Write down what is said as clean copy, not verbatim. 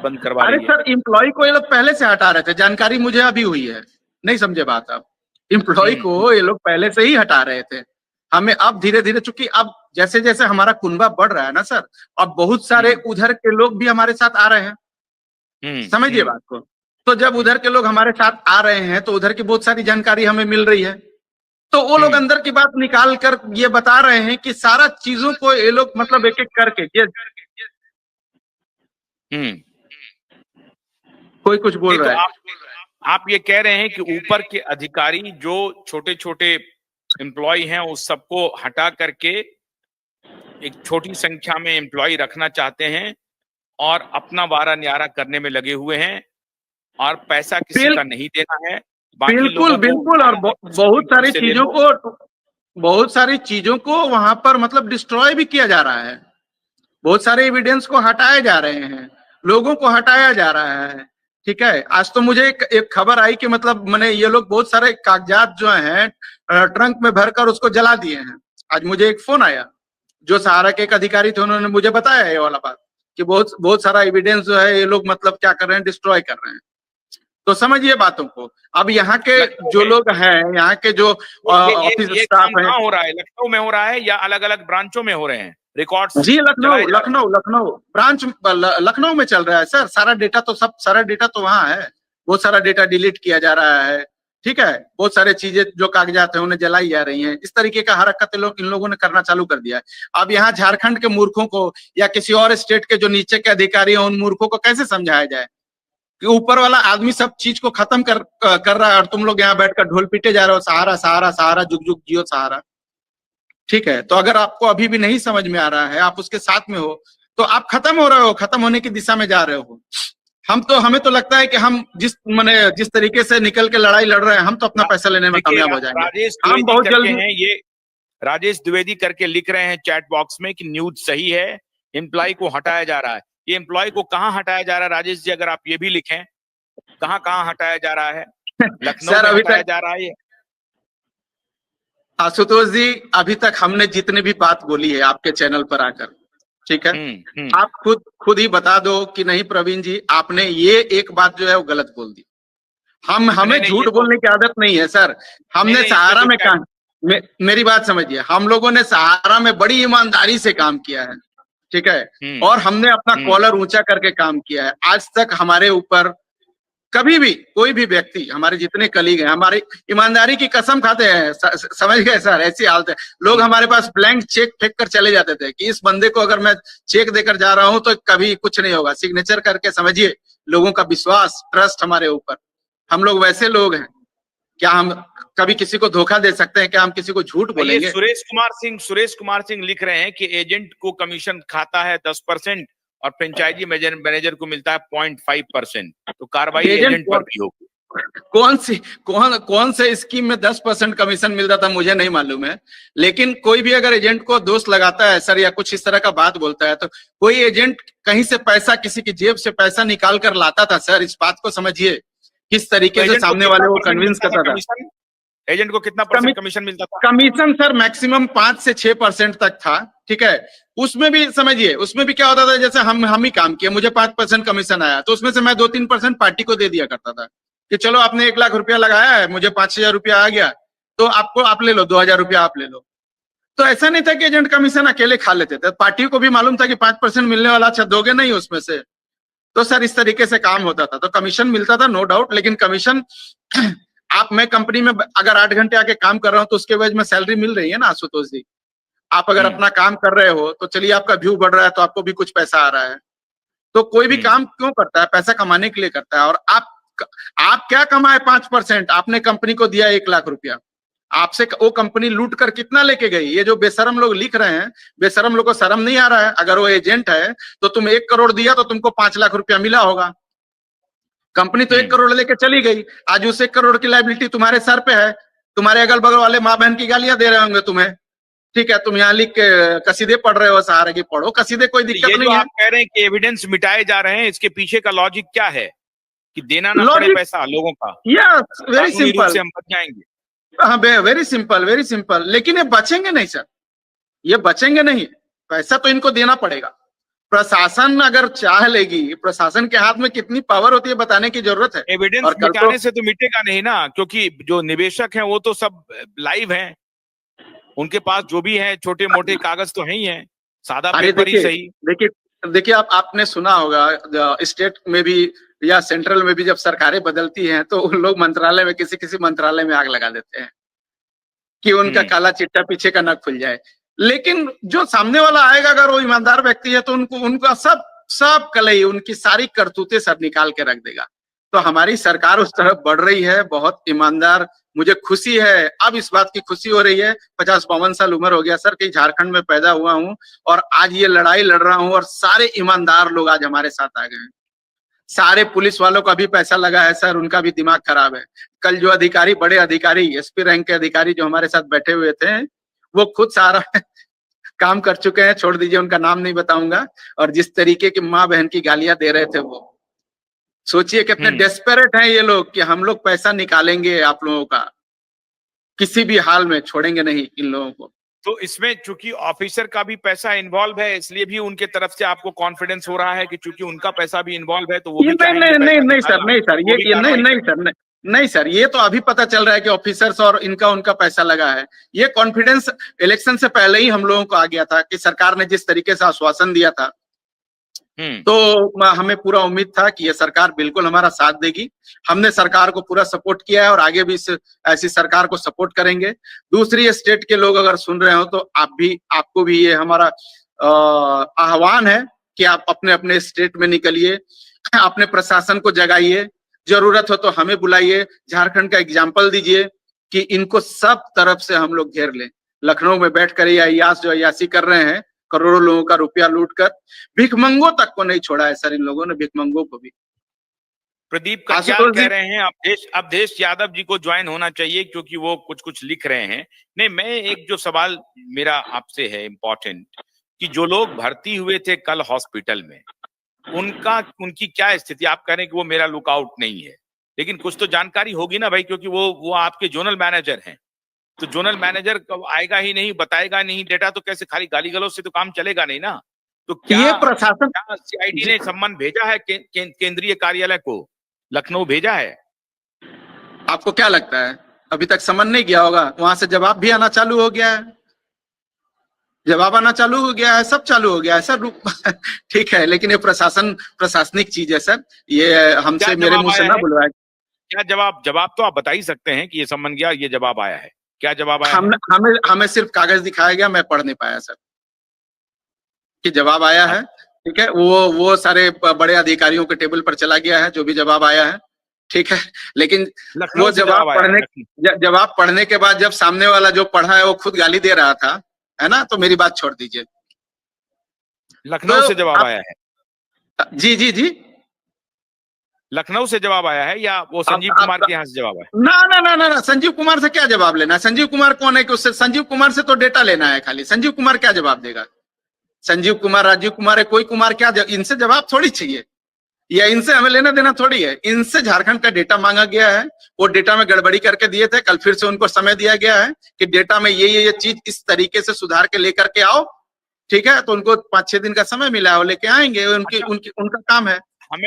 बंद करवा अरे रही है। सर, एम्प्लॉय को ये लोग पहले से हटा रहे थे, जानकारी मुझे अभी हुई है, नहीं समझे बात आप। एम्प्लॉय को ये लोग पहले से ही हटा रहे थे। हमें अब धीरे धीरे, चूंकि अब जैसे जैसे हमारा कुनबा बढ़ रहा है ना सर, अब बहुत सारे उधर के लोग भी हमारे साथ आ रहे हैं, समझिए बात को। तो जब उधर के लोग हमारे साथ आ रहे हैं तो उधर की बहुत सारी जानकारी हमें मिल रही है, तो वो लोग अंदर की बात निकाल कर ये बता रहे हैं कि सारा चीजों को ये लोग मतलब एक एक करके ये कोई कुछ बोल तो रहा है। आप ये कह रहे हैं कि ऊपर के अधिकारी जो छोटे छोटे एम्प्लॉय हैं उस सबको हटा करके एक छोटी संख्या में एम्प्लॉय रखना चाहते हैं और अपना वारा न्यारा करने में लगे हुए हैं और पैसा किसी का नहीं देना है, बाकी बिल्कुल बिल्कुल। और बहुत सारी चीजों को वहां पर मतलब डिस्ट्रॉय भी किया जा रहा है, बहुत सारे एविडेंस को हटाए जा रहे हैं, लोगों को हटाया जा रहा है। ठीक है, आज तो मुझे एक खबर आई कि मतलब मैंने ये लोग बहुत सारे कागजात जो हैं ट्रंक में भरकर उसको जला दिए हैं। आज मुझे एक फोन आया, जो सहारा के एक अधिकारी थे, उन्होंने मुझे बताया ये वाला बात कि बहुत बहुत सारा एविडेंस जो है ये लोग मतलब क्या कर रहे हैं, डिस्ट्रॉय कर रहे हैं। तो समझिए बातों को। अब यहाँ के जो लोग हैं, यहाँ के जो ऑफिस स्टाफ है, हो रहा है लखनऊ में हो रहा है या अलग अलग ब्रांचों में हो रहे हैं रिकॉर्ड्स? जी लखनऊ ब्रांच, लखनऊ में चल रहा है सर। सारा डेटा तो वहाँ है, बहुत सारा डेटा डिलीट किया जा रहा है। ठीक है, बहुत सारे चीजें जो कागजात है उन्हें जलाई जा रही हैं। इस तरीके का हरकत इन लोगों ने करना चालू कर दिया है। अब यहाँ झारखंड के मूर्खों को या किसी और स्टेट के जो नीचे के अधिकारी हैं उन मूर्खों को कैसे समझाया जाए कि ऊपर वाला आदमी सब चीज को खत्म कर रहा है और तुम लोग यहाँ बैठकर ढोल पीटे जा रहे हो, सहारा सहारा सहारा, जुग जुग जियो सहारा। ठीक है, तो अगर आपको अभी भी नहीं समझ में आ रहा है, आप उसके साथ में हो, तो आप खत्म हो रहे हो, खत्म होने की दिशा में जा रहे हो। हमें तो लगता है कि हम जिस तरीके से निकल के लड़ाई लड़ रहे हैं, हम तो अपना पैसा लेने में कामयाब हो जाएंगे। हम बहुत जल्दी हैं ये राजेश द्विवेदी करके लिख रहे हैं चैट बॉक्स में कि न्यूज सही है, एम्प्लॉय को हटाया जा रहा है। ये एम्प्लॉय को कहाँ हटाया जा रहा है राजेश जी, अगर आप ये भी लिखें, कहाँ कहाँ हटाया जा रहा है? लखनऊ में हटाया जा रहा है? आशुतोष जी, अभी तक हमने जितने भी बात बोली है आपके चैनल पर आकर, ठीक है, आप खुद ही बता दो कि नहीं प्रवीण जी, आपने ये एक बात जो है वो गलत बोल दी। हमें झूठ बोलने की आदत नहीं है सर। हमने सहारा में काम, मेरी बात समझिए, हम लोगों ने सहारा में बड़ी ईमानदारी से काम किया है, ठीक है, और हमने अपना कॉलर ऊंचा करके काम किया है। आज तक हमारे ऊपर कभी भी कोई भी व्यक्ति, हमारे जितने कलीग हैं, हमारी ईमानदारी की कसम खाते हैं, समझ गए सर, ऐसी हालत है। लोग हमारे पास ब्लैंक चेक फेंक कर चले जाते थे कि इस बंदे को अगर मैं चेक देकर जा रहा हूं तो कभी कुछ नहीं होगा, सिग्नेचर करके। समझिए, लोगों का विश्वास, ट्रस्ट हमारे ऊपर। हम लोग वैसे लोग हैं, क्या हम कभी किसी को धोखा दे सकते हैं? क्या हम किसी को झूठ बोलेंगे? सुरेश कुमार सिंह लिख रहे हैं कि एजेंट को कमीशन खाता है 10% और फ्रेंचाइजी मैनेजर को मिलता है 0.5%, तो कार्रवाई एजेंट पर भी होगी। कौन से स्कीम में 10% कमीशन मिलता था मुझे नहीं मालूम है, लेकिन कोई भी अगर एजेंट को दोष लगाता है सर या कुछ इस तरह का बात बोलता है, तो कोई एजेंट कहीं से पैसा, किसी की जेब से पैसा निकाल कर लाता था सर। इस बात को समझिए, किस तरीके से सामने वाले को कन्विंस करता था। एजेंट को कितना परसेंट कमीशन मिलता था? कमीशन सर मैक्सिमम 5 से 6% तक था, ठीक है। उसमें भी समझिए, उसमें भी क्या होता था, जैसे हम ही काम किए, मुझे 5% कमीशन आया, तो उसमें से मैं 2-3% पार्टी को दे दिया करता था कि चलो आपने 1 लाख रुपया लगाया है, मुझे 5,000 रुपया आ गया, तो आप ले लो 2,000 रुपया आप ले लो। तो ऐसा नहीं था कि एजेंट कमीशन अकेले खा लेते थे, पार्टी को भी मालूम था कि 5% मिलने वाला, अच्छा दोगे नहीं उसमें से। तो सर इस तरीके से काम होता था, तो कमीशन मिलता था नो डाउट, लेकिन कमीशन मैं कंपनी में अगर 8 घंटे आके काम कर रहा हूं तो उसके वजह में सैलरी मिल रही है ना आशुतोष जी। आप अगर अपना काम कर रहे हो तो चलिए आपका व्यू बढ़ रहा है तो आपको भी कुछ पैसा आ रहा है। तो कोई भी काम क्यों करता है? पैसा कमाने के लिए करता है। और आप क्या कमाए 5%? आपने कंपनी को दिया 1 लाख रुपया, आपसे वो कंपनी लूट कर कितना लेके गई? ये जो बेशरम लोग लिख रहे हैं, बेशरम लोग को शर्म नहीं आ रहा है? अगर वो एजेंट है तो तुम 1 करोड़ दिया तो तुमको 5 लाख रुपया मिला होगा। कंपनी तो 1 करोड़ लेके चली गई, आज उस 1 करोड़ की लायबिलिटी तुम्हारे सर पे है। तुम्हारे अगल बगल वाले माँ बहन की गालियां दे रहे होंगे तुम्हें, ठीक है, तुम यहाँ लिख के कसीदे पढ़ रहे हो, सहारा की पढ़ो कसीदे, कोई दिक्कत नहीं है। आप कह रहे हैं कि एविडेंस मिटाए जा रहे हैं, इसके पीछे का लॉजिक क्या है कि देना ना पड़े पैसा लोगों का? यस, वेरी सिंपल, हम बच जाएंगे। हाँ, वेरी सिंपल। लेकिन ये बचेंगे नहीं सर, ये बचेंगे नहीं, पैसा तो इनको देना पड़ेगा। प्रशासन अगर चाह लेगी, प्रशासन के हाथ में कितनी पावर होती है बताने की जरूरत है। एविडेंस और कल मिटाने से तो मिटेगा नहीं ना, क्योंकि जो निवेशक हैं वो तो सब लाइव हैं, उनके पास जो भी है छोटे मोटे कागज तो है ही है, सादा अरे पेपर ही देखिए सही। देखिए देखिए, आपने सुना होगा स्टेट में भी या सेंट्रल में भी जब सरकारें बदलती हैं तो उन लोग मंत्रालय में किसी किसी मंत्रालय में आग लगा देते हैं कि उनका काला चिट्टा पीछे का नख खुल जाए। लेकिन जो सामने वाला आएगा अगर वो ईमानदार व्यक्ति है तो उनको उनका सब कलई, उनकी सारी करतूतें सब निकाल के रख देगा। तो हमारी सरकार उस तरफ बढ़ रही है, बहुत ईमानदार। मुझे खुशी है, अब इस बात की खुशी हो रही है, 50-52 साल उम्र हो गया सर कि झारखंड में पैदा हुआ हूं और आज ये लड़ाई लड़ रहा हूं और सारे ईमानदार लोग आज हमारे साथ आ गए हैं। सारे पुलिस वालों का भी पैसा लगा है सर, उनका भी दिमाग खराब है। कल जो अधिकारी, बड़े अधिकारी, एसपी रैंक के अधिकारी जो हमारे साथ बैठे हुए थे, वो खुद सारा काम कर चुके हैं, छोड़ दीजिए उनका नाम नहीं बताऊंगा। और जिस तरीके की माँ बहन की गालियां दे रहे थे वो, सोचिए कितने डेस्परेट हैं ये लोग कि हम लोग पैसा निकालेंगे आप लोगों का, किसी भी हाल में छोड़ेंगे नहीं इन लोगों को। तो इसमें चूंकि ऑफिसर का भी पैसा इन्वॉल्व है, इसलिए भी उनके तरफ से आपको कॉन्फिडेंस हो रहा है कि चूंकि उनका पैसा भी इन्वॉल्व है तो वो भी नहीं सर, ये तो अभी पता चल रहा है कि ऑफिसर्स और इनका उनका पैसा लगा है। ये कॉन्फिडेंस इलेक्शन से पहले ही हम लोगों को आ गया था कि सरकार ने जिस तरीके से आश्वासन दिया था, तो हमें पूरा उम्मीद था कि ये सरकार बिल्कुल हमारा साथ देगी। हमने सरकार को पूरा सपोर्ट किया है और आगे भी ऐसी सरकार को सपोर्ट करेंगे। दूसरी स्टेट के लोग अगर सुन रहे हो तो आपको भी ये हमारा आह्वान है कि आप अपने अपने स्टेट में निकलिए, अपने प्रशासन को जगाइए, जरूरत हो तो हमें बुलाइए, झारखंड का एग्जाम्पल दीजिए कि इनको सब तरफ से हम लोग घेर लें। लखनऊ में बैठकर ये अय्याश जो अय्याशी कर रहे हैं, करोड़ों लोगों का रुपया लूटकर, भिखमंगों तक को नहीं छोड़ा है सर इन लोगों ने, भिखमंगों को भी। प्रदीप का क्या कह रहे हैं, अवधेश यादव जी को ज्वाइन होना चाहिए क्योंकि वो कुछ लिख रहे हैं। नहीं, मैं एक जो सवाल मेरा आपसे है इम्पोर्टेंट, कि जो लोग भर्ती हुए थे कल हॉस्पिटल में, उनकी क्या स्थिति? आप कह रहे हैं कि वो मेरा लुकआउट नहीं है, लेकिन कुछ तो जानकारी होगी ना भाई, क्योंकि वो आपके जोनल मैनेजर हैं। तो जोनल मैनेजर आएगा ही नहीं, बताएगा नहीं डेटा, तो कैसे? खाली गाली गलौज से तो काम चलेगा नहीं ना। तो क्या ये प्रशासन, सीआईडी ने सम्मन भेजा है केंद्रीय कार्यालय को, लखनऊ भेजा है? आपको क्या लगता है अभी तक सम्मन नहीं गया होगा? वहां से जवाब भी आना चालू हो गया है, जवाब आना चालू हो गया है, सब चालू हो गया है सर। ठीक है, लेकिन ये प्रशासनिक चीज है सर, ये हमसे मेरे मुंह से ना बुलवाए। क्या जवाब तो आप बता ही सकते हैं कि ये सम्मन गया, ये जवाब आया है। क्या जवाब आया? हमें सिर्फ कागज दिखाया गया, मैं पढ़ नहीं पाया सर कि जवाब आया है। ठीक है, वो सारे बड़े अधिकारियों के टेबल पर चला गया है जो भी जवाब आया है। ठीक है, लेकिन वो जवाब पढ़ने के बाद जब सामने वाला जो पढ़ा है वो खुद गाली दे रहा था, है ना, तो मेरी बात छोड़ दीजिए। लखनऊ से जवाब आया है? जी, लखनऊ से जवाब आया है या वो संजीव कुमार के यहाँ से जवाब आया? ना, संजीव कुमार से क्या जवाब लेना है? संजीव कुमार कौन है कि उससे संजीव कुमार से तो डेटा लेना है खाली। संजीव कुमार क्या जवाब देगा? संजीव कुमार, राजीव कुमार है, कोई कुमार, क्या इनसे जवाब थोड़ी चाहिए, या इनसे हमें लेना देना थोड़ी है। इनसे झारखंड का डेटा मांगा गया है, वो डेटा में गड़बड़ी करके दिए थे, कल फिर से उनको समय दिया गया है कि डेटा में ये चीज इस तरीके से सुधार के लेकर के आओ। ठीक है, तो उनको 5-6 दिन का समय मिला है, वो लेके आएंगे, उनका काम है।